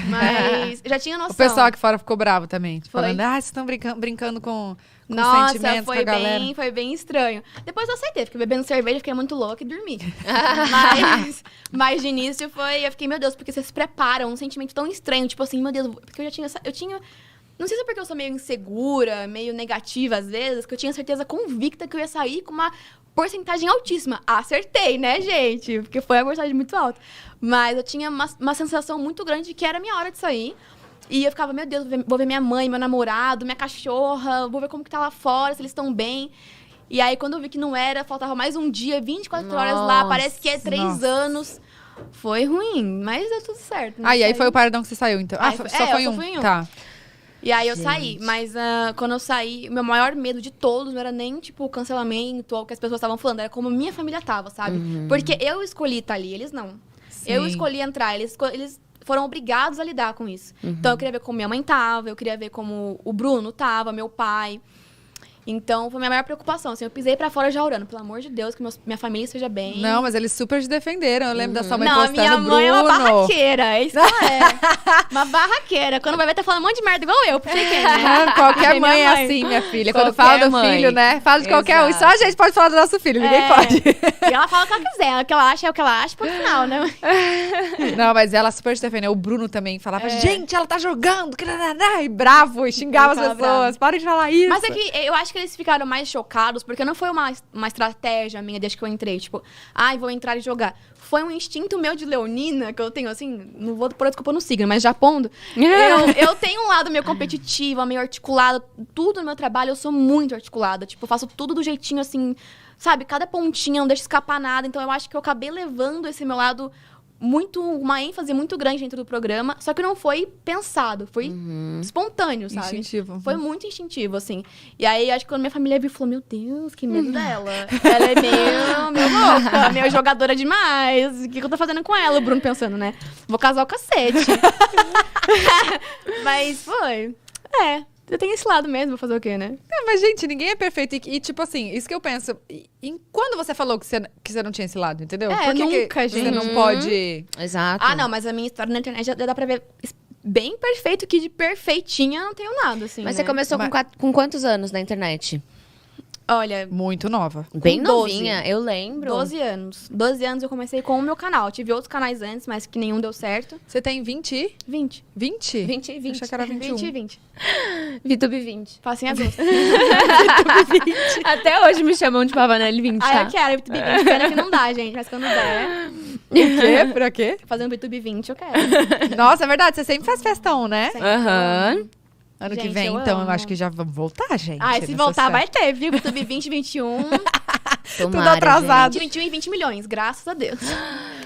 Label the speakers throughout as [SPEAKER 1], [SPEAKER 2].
[SPEAKER 1] Mas já tinha noção.
[SPEAKER 2] O pessoal aqui fora ficou bravo também.
[SPEAKER 1] Foi.
[SPEAKER 2] Falando, vocês estão brincando com
[SPEAKER 1] Nossa,
[SPEAKER 2] sentimentos com a galera.
[SPEAKER 1] foi bem estranho. Depois eu aceitei, fiquei bebendo cerveja, fiquei muito louca e dormi. mas de início eu fiquei, meu Deus, porque você se prepara, um sentimento tão estranho, tipo assim, meu Deus, porque eu tinha, não sei se é porque eu sou meio insegura, meio negativa às vezes, que eu tinha certeza convicta que eu ia sair com uma porcentagem altíssima. Acertei, né, gente? Porque foi a porcentagem muito alta. Mas eu tinha uma sensação muito grande de que era a minha hora de sair. E eu ficava, meu Deus, vou ver minha mãe, meu namorado, minha cachorra, vou ver como que tá lá fora, se eles estão bem. E aí, quando eu vi que não era, faltava mais um dia, 24 horas lá, parece que é 3 anos. Foi ruim, mas deu tudo certo.
[SPEAKER 2] Né? E aí foi o paredão que você saiu, então? Só foi
[SPEAKER 1] eu
[SPEAKER 2] um?
[SPEAKER 1] Fui em um.
[SPEAKER 2] Tá.
[SPEAKER 1] E aí eu saí, mas quando eu saí, meu maior medo de todos não era nem, tipo, o cancelamento ou o que as pessoas estavam falando, era como minha família tava, sabe? Porque eu escolhi estar ali, eles não. Sim. Eu escolhi entrar, eles foram obrigados a lidar com isso. Então eu queria ver como minha mãe tava, eu queria ver como o Bruno tava, meu pai. Então, foi a minha maior preocupação. Assim, eu pisei pra fora já orando. Pelo amor de Deus, que minha família esteja bem.
[SPEAKER 2] Não, mas eles super te defenderam. Eu lembro da sua mãe postando
[SPEAKER 1] minha
[SPEAKER 2] Bruno.
[SPEAKER 1] mãe é uma barraqueira. É isso que ela é. Uma barraqueira. Quando vai ver, tá falando um monte de merda igual eu. Porque quem, né?
[SPEAKER 2] Qualquer mãe é assim, minha filha. Quando fala do filho, né? Fala de qualquer um. Só a gente pode falar do nosso filho. Ninguém pode.
[SPEAKER 1] E ela fala o que ela quiser. O que ela acha é o que ela acha, por final, né?
[SPEAKER 2] Não, mas ela super te defendeu. O Bruno também falava, gente, ela tá jogando. E bravo. E xingava as pessoas. Bravo. Parem de falar isso.
[SPEAKER 1] Mas é que eu acho que eles ficaram mais chocados, porque não foi uma estratégia minha desde que eu entrei, tipo, vou entrar e jogar. Foi um instinto meu de leonina, que eu tenho, assim, não vou pôr a desculpa no signo, mas já pondo. Eu tenho um lado meio competitivo, meio articulado, tudo no meu trabalho eu sou muito articulada, tipo, eu faço tudo do jeitinho, assim, sabe, cada pontinha, não deixo escapar nada, então eu acho que eu acabei levando esse meu lado uma ênfase muito grande dentro do programa, só que não foi pensado, foi espontâneo, sabe?
[SPEAKER 2] Instintivo.
[SPEAKER 1] Foi muito instintivo, assim. E aí, acho que quando minha família viu, falou, meu Deus, que medo dela. Ela é meio louca, meio jogadora demais. O que eu tô fazendo com ela? O Bruno pensando, né? Vou casar o cacete. Mas foi. Eu tenho esse lado mesmo, vou fazer o quê, né?
[SPEAKER 2] Mas, gente, ninguém é perfeito. E tipo assim, isso que eu penso. Quando você falou que você não tinha esse lado, entendeu? Por que
[SPEAKER 1] nunca,
[SPEAKER 2] gente.
[SPEAKER 1] Você
[SPEAKER 2] não pode...
[SPEAKER 3] Exato.
[SPEAKER 1] Não, mas a minha história na internet já dá pra ver bem perfeito, que de perfeitinha não tenho nada, assim,
[SPEAKER 3] Mas
[SPEAKER 1] né?
[SPEAKER 3] você começou com quantos anos na internet?
[SPEAKER 1] Olha...
[SPEAKER 2] Muito nova.
[SPEAKER 3] Bem
[SPEAKER 1] 12.
[SPEAKER 3] novinha, eu lembro.
[SPEAKER 1] 12 anos. 12 anos eu comecei com o meu canal. Tive outros canais antes, mas que nenhum deu certo.
[SPEAKER 2] Você tem 20?
[SPEAKER 1] 20.
[SPEAKER 2] 20?
[SPEAKER 3] 20 e 20.
[SPEAKER 2] Achei que era 21.
[SPEAKER 1] 20 e 20.
[SPEAKER 3] VTube 20.
[SPEAKER 1] Faço em agosto.
[SPEAKER 3] Até hoje me chamam de Pavanelli 20, tá?
[SPEAKER 1] Eu quero VTube 20. Pena que não dá, gente. Mas quando der...
[SPEAKER 2] O quê? Pra quê?
[SPEAKER 1] Fazer um VTube 20, eu quero.
[SPEAKER 2] Nossa, é verdade. Você sempre faz festão, né?
[SPEAKER 3] Aham.
[SPEAKER 2] Ano
[SPEAKER 1] Gente,
[SPEAKER 2] que vem,
[SPEAKER 1] eu
[SPEAKER 2] então,
[SPEAKER 1] amo.
[SPEAKER 2] eu acho que já vamos voltar, gente.
[SPEAKER 1] Se voltar, vai ter, viu? VTube 20, 21.
[SPEAKER 2] Tudo atrasado.
[SPEAKER 1] 20, 21 e 20 milhões, graças a Deus.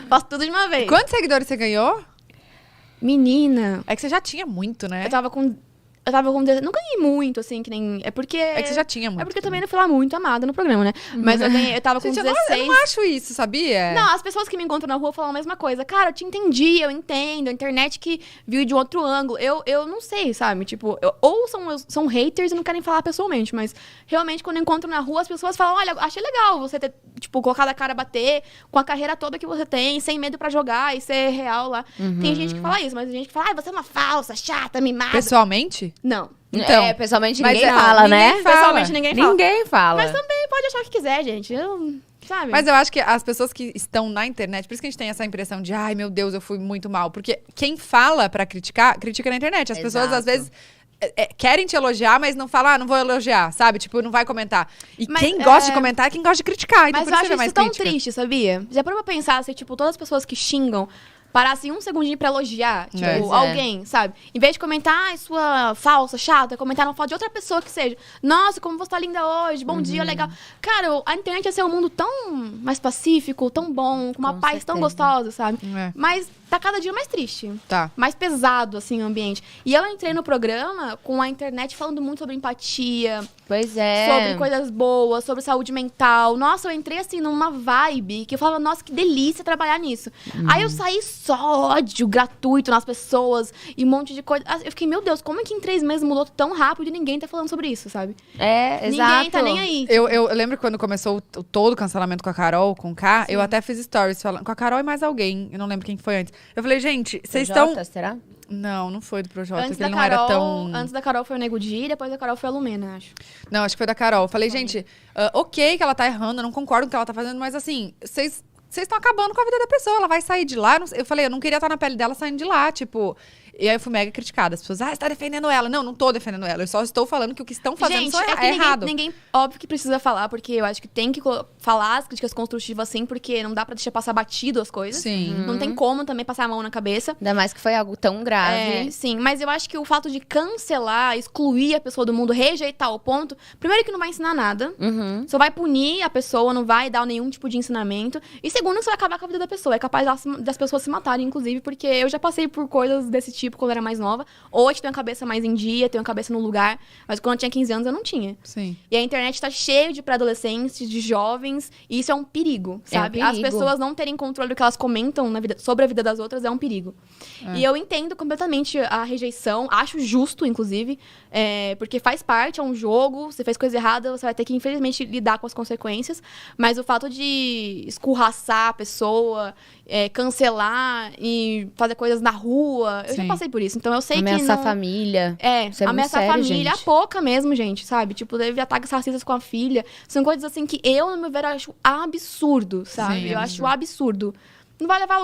[SPEAKER 1] Faço tudo de uma vez.
[SPEAKER 2] Quantos seguidores você ganhou?
[SPEAKER 1] Menina,
[SPEAKER 2] É que você já tinha muito, né?
[SPEAKER 1] eu tava com 17. Não ganhei muito, assim, que nem... É porque...
[SPEAKER 2] É que você já tinha muito.
[SPEAKER 1] É porque eu também não fui lá muito amada no programa, né? Mas eu tava com
[SPEAKER 2] Gente,
[SPEAKER 1] 16.
[SPEAKER 2] eu não acho isso, sabia?
[SPEAKER 1] Não, as pessoas que me encontram na rua falam a mesma coisa. Cara, eu te entendi, eu entendo. A internet que viu de outro ângulo. Eu não sei, sabe? Tipo, ou são haters e não querem falar pessoalmente. Mas, realmente, quando eu encontro na rua, as pessoas falam, olha, achei legal você ter, tipo, colocado a cara a bater com a carreira toda que você tem, sem medo pra jogar e ser real lá. Tem gente que fala isso, mas tem gente que fala, você é uma falsa, chata, mimada.
[SPEAKER 2] Pessoalmente?
[SPEAKER 1] Não.
[SPEAKER 2] Então,
[SPEAKER 3] pessoalmente
[SPEAKER 2] mas
[SPEAKER 3] ninguém
[SPEAKER 2] não,
[SPEAKER 3] fala,
[SPEAKER 2] ninguém
[SPEAKER 3] né?
[SPEAKER 2] fala.
[SPEAKER 1] Pessoalmente ninguém fala.
[SPEAKER 3] Ninguém fala.
[SPEAKER 1] Mas também pode achar o que quiser, gente. Sabe?
[SPEAKER 2] Mas eu acho que as pessoas que estão na internet, por isso que a gente tem essa impressão de, ai, meu Deus, eu fui muito mal. Porque quem fala pra criticar, critica na internet. As pessoas, às
[SPEAKER 3] Exato.
[SPEAKER 2] vezes, querem te elogiar, mas não falam, não vou elogiar, sabe? Tipo, não vai comentar. E
[SPEAKER 1] Mas,
[SPEAKER 2] quem gosta de comentar é quem gosta de criticar. Então,
[SPEAKER 1] Mas
[SPEAKER 2] por
[SPEAKER 1] eu
[SPEAKER 2] isso
[SPEAKER 1] acho
[SPEAKER 2] você é
[SPEAKER 1] isso
[SPEAKER 2] mais
[SPEAKER 1] tão
[SPEAKER 2] crítica.
[SPEAKER 1] triste, sabia? Já parou pra pensar se, tipo, todas as pessoas que xingam parassem um segundinho pra elogiar, tipo,
[SPEAKER 2] É.
[SPEAKER 1] alguém, sabe? Em vez de comentar, ai, sua falsa, chata, comentar uma foto de outra pessoa que seja. Nossa, como você tá linda hoje, bom dia, legal. Cara, a internet ia ser um mundo tão mais pacífico, tão bom, com uma
[SPEAKER 3] Com
[SPEAKER 1] paz tão
[SPEAKER 3] certeza.
[SPEAKER 1] gostosa, sabe?
[SPEAKER 2] É.
[SPEAKER 1] Mas tá cada dia mais triste.
[SPEAKER 2] Tá.
[SPEAKER 1] Mais pesado, assim, o ambiente. E eu entrei no programa com a internet falando muito sobre empatia,
[SPEAKER 3] Pois é.
[SPEAKER 1] sobre coisas boas, sobre saúde mental. Nossa, eu entrei assim numa vibe que eu falava, nossa, que delícia trabalhar nisso. Aí eu saí só ódio gratuito nas pessoas e um monte de coisa. Eu fiquei, meu Deus, como é que em 3 meses mudou tão rápido e ninguém tá falando sobre isso, sabe?
[SPEAKER 3] Exato.
[SPEAKER 1] Ninguém tá nem aí.
[SPEAKER 2] Eu lembro quando começou todo o cancelamento com a Carol, com o K, eu até fiz stories falando com a Carol e mais alguém, eu não lembro quem foi antes, Eu falei, gente, vocês estão...
[SPEAKER 3] Projota, será?
[SPEAKER 2] Não foi do Projota,
[SPEAKER 1] Antes
[SPEAKER 2] que
[SPEAKER 1] da,
[SPEAKER 2] ele não era
[SPEAKER 1] Carol,
[SPEAKER 2] tão...
[SPEAKER 1] antes da Carol foi o Nego Di, depois da Carol foi a Lumena, acho.
[SPEAKER 2] Não, acho que foi da Carol. Eu falei, gente, ok que ela tá errando, eu não concordo com o que ela tá fazendo, mas assim, vocês estão acabando com a vida da pessoa, ela vai sair de lá. Eu falei, eu não queria estar na pele dela saindo de lá, tipo... E aí eu fui mega criticada. As pessoas, você tá defendendo ela. Não tô defendendo ela. Eu só estou falando que o que estão fazendo
[SPEAKER 1] Gente,
[SPEAKER 2] é
[SPEAKER 1] que
[SPEAKER 2] errado.
[SPEAKER 1] ninguém, óbvio que precisa falar, porque eu acho que tem que falar as críticas construtivas assim, porque não dá pra deixar passar batido as coisas.
[SPEAKER 2] Sim.
[SPEAKER 1] Não tem como também passar a mão na cabeça.
[SPEAKER 3] Ainda mais que foi algo tão grave.
[SPEAKER 1] Sim, mas eu acho que o fato de cancelar, excluir a pessoa do mundo, rejeitar o ponto, primeiro que não vai ensinar nada, só vai punir a pessoa, não vai dar nenhum tipo de ensinamento. E segundo, que você vai acabar com a vida da pessoa. É capaz das pessoas se matarem, inclusive, porque eu já passei por coisas desse tipo quando eu era mais nova. Hoje tenho a cabeça mais em dia, tenho a cabeça no lugar, mas quando eu tinha 15 anos eu não tinha.
[SPEAKER 2] Sim.
[SPEAKER 1] E a internet tá cheio de pré-adolescentes, de jovens, e isso é um perigo, sabe?
[SPEAKER 3] É um
[SPEAKER 1] As
[SPEAKER 3] perigo.
[SPEAKER 1] pessoas não terem controle do que elas comentam sobre a vida das outras é um perigo. E eu entendo completamente a rejeição, acho justo, inclusive, porque faz parte, é um jogo, você fez coisa errada, você vai ter que, infelizmente, lidar com as consequências, mas o fato de escorraçar a pessoa, cancelar e fazer coisas na rua, eu já
[SPEAKER 2] Sim.
[SPEAKER 1] passei por isso, então eu sei
[SPEAKER 3] Ameaçar
[SPEAKER 1] que não...
[SPEAKER 3] a família. Isso é muito
[SPEAKER 1] ameaçar
[SPEAKER 3] sério,
[SPEAKER 1] a família,
[SPEAKER 3] gente.
[SPEAKER 1] a pouca mesmo, gente, sabe? Tipo, teve ataques racistas com a filha. São coisas assim que eu, no meu ver, acho absurdo, sabe?
[SPEAKER 2] Sim,
[SPEAKER 1] eu acho absurdo. Não vai levar a